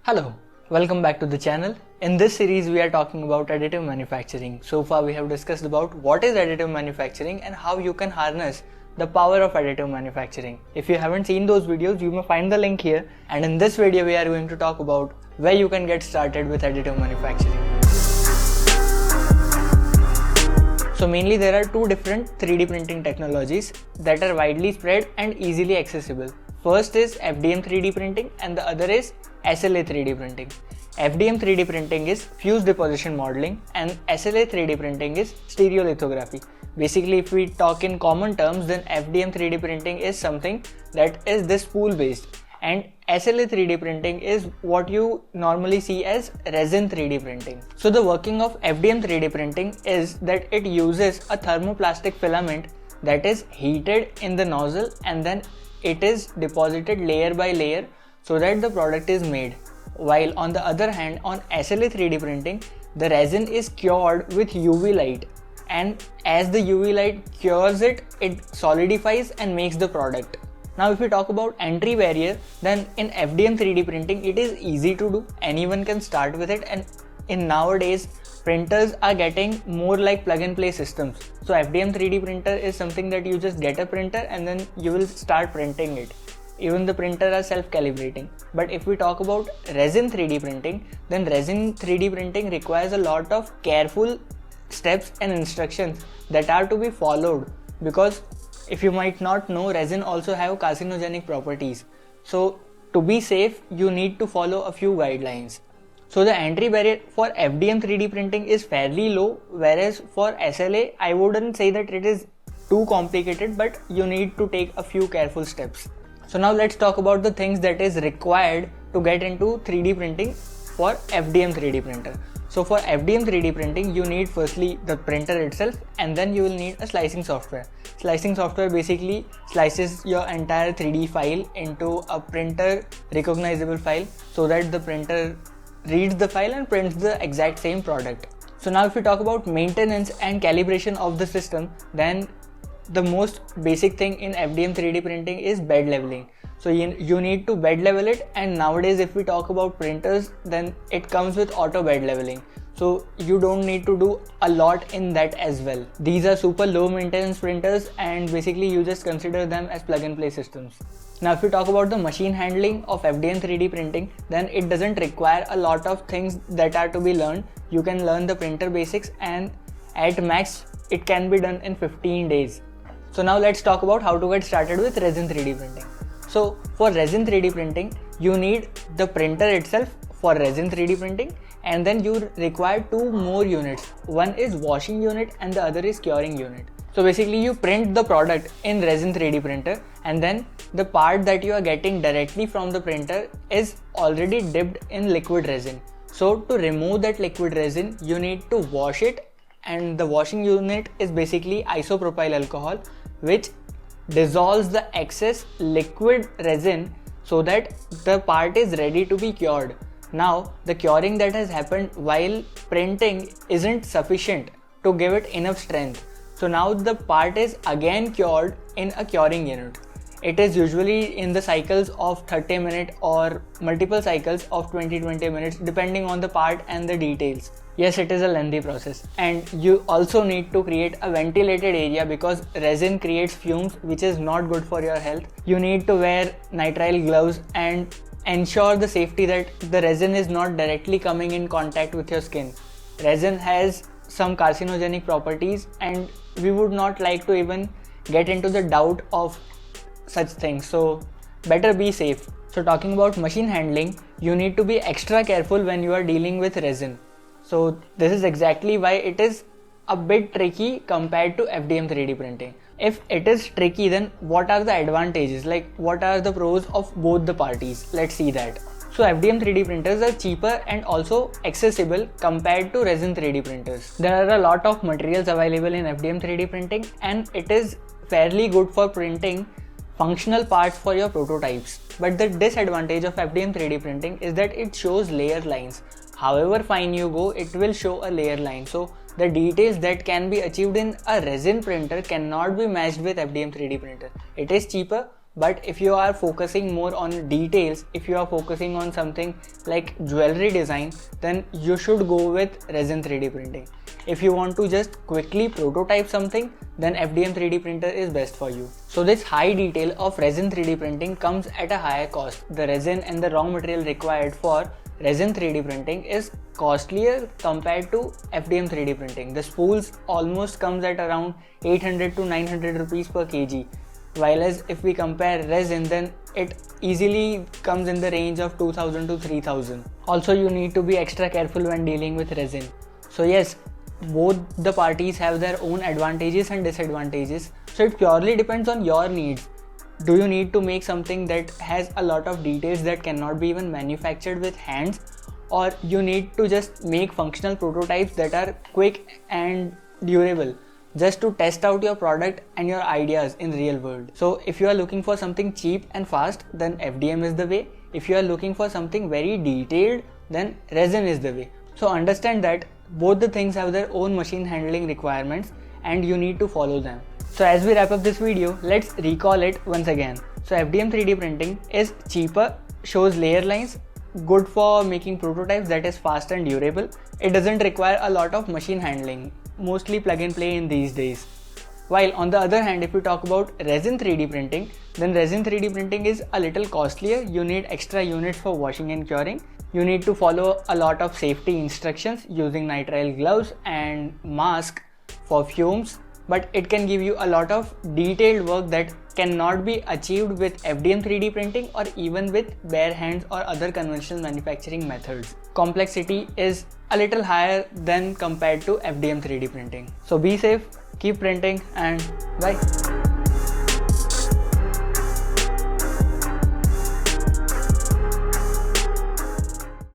Hello, welcome back to the channel. In this series we are talking about additive manufacturing. So far we have discussed about what is additive manufacturing and how you can harness the power of additive manufacturing. If you haven't seen those videos, you may find the link here, and in this video we are going to talk about where you can get started with additive manufacturing. So mainly there are two different 3D printing technologies that are widely spread and easily accessible. First is FDM 3D printing and the other is SLA 3D printing. FDM 3D printing is fused deposition modeling and SLA 3D printing is stereolithography. Basically, if we talk in common terms, then FDM 3D printing is something that is this spool based, and SLA 3D printing is what you normally see as resin 3D printing. So the working of FDM 3D printing is that it uses a thermoplastic filament that is heated in the nozzle and then it is deposited layer by layer so that the product is made. While on the other hand, on SLA 3D printing, the resin is cured with UV light, and as the UV light cures it, it solidifies and makes the product. Now if we talk about entry barrier, then in FDM 3D printing it is easy to do, anyone can start with it, and in nowadays printers are getting more like plug and play systems. So FDM 3D printer is something that you just get a printer and then you will start printing it. Even the printer are self-calibrating. But if we talk about resin 3D printing, then resin 3D printing requires a lot of careful steps and instructions that are to be followed, because if you might not know, resin also have carcinogenic properties. So to be safe, you need to follow a few guidelines. So the entry barrier for FDM 3D printing is fairly low, whereas for SLA, I wouldn't say that it is too complicated, but you need to take a few careful steps. So now let's talk about the things that is required to get into 3D printing for FDM 3D printer. So for FDM 3D printing, you need firstly the printer itself, and then you will need a slicing software. Slicing software basically slices your entire 3D file into a printer recognizable file so that the printer reads the file and prints the exact same product. So now if we talk about maintenance and calibration of the system, then the most basic thing in FDM 3D printing is bed leveling. So you need to bed level it, and nowadays if we talk about printers, then it comes with auto bed leveling. So you don't need to do a lot in that as well. These are super low maintenance printers, and basically you just consider them as plug and play systems. Now if we talk about the machine handling of FDM 3D printing, then it doesn't require a lot of things that are to be learned. You can learn the printer basics, and at max it can be done in 15 days. So now let's talk about how to get started with resin 3D printing. So for resin 3D printing, you need the printer itself for resin 3D printing, and then you require two more units. One is washing unit and the other is curing unit. So basically you print the product in resin 3D printer, and then the part that you are getting directly from the printer is already dipped in liquid resin. So to remove that liquid resin, you need to wash it, and the washing unit is basically isopropyl alcohol, which dissolves the excess liquid resin so that the part is ready to be cured. Now the curing that has happened while printing isn't sufficient to give it enough strength. So now the part is again cured in a curing unit. It is usually in the cycles of 30 minutes or multiple cycles of 20-20 minutes depending on the part and the details. Yes, it is a lengthy process, and you also need to create a ventilated area because resin creates fumes, which is not good for your health. You need to wear nitrile gloves and ensure the safety that the resin is not directly coming in contact with your skin. Resin has some carcinogenic properties, and we would not like to even get into the doubt of such things, so better be safe. So talking about machine handling, you need to be extra careful when you are dealing with resin. So this is exactly why it is a bit tricky compared to FDM 3D printing. If it is tricky, then what are the advantages? Like, what are the pros of both the parties? Let's see that. So FDM 3D printers are cheaper and also accessible compared to resin 3D printers. There are a lot of materials available in FDM 3D printing, and it is fairly good for printing functional parts for your prototypes. But the disadvantage of FDM 3D printing is that it shows layer lines. However fine you go, it will show a layer line. So the details that can be achieved in a resin printer cannot be matched with FDM 3D printer. It is cheaper, But if you are focusing more on details, if you are focusing on something like jewelry design, then you should go with resin 3D printing. If you want to just quickly prototype something, then FDM 3D printer is best for you. So this high detail of resin 3D printing comes at a higher cost. The resin and the raw material required for resin 3D printing is costlier compared to FDM 3D printing. The spools almost comes at around 800 to 900 rupees per kg. While as if we compare resin, then it easily comes in the range of 2000 to 3000. Also, you need to be extra careful when dealing with resin. So yes, both the parties have their own advantages and disadvantages. So it purely depends on your needs. Do you need to make something that has a lot of details that cannot be even manufactured with hands, or you need to just make functional prototypes that are quick and durable, just to test out your product and your ideas in real world? So if you are looking for something cheap and fast, then FDM is the way. If you are looking for something very detailed, then resin is the way. So understand that both the things have their own machine handling requirements and you need to follow them. So as we wrap up this video, let's recall it once again. So FDM 3D printing is cheaper, shows layer lines, good for making prototypes, that is fast and durable. It doesn't require a lot of machine handling, mostly plug and play in these days. While on the other hand, if we talk about resin 3D printing, then resin 3D printing is a little costlier. You need extra units for washing and curing. You need to follow a lot of safety instructions using nitrile gloves and mask for fumes, but it can give you a lot of detailed work that cannot be achieved with FDM 3D printing or even with bare hands or other conventional manufacturing methods. Complexity is a little higher than compared to FDM 3D printing. So be safe, keep printing, and bye.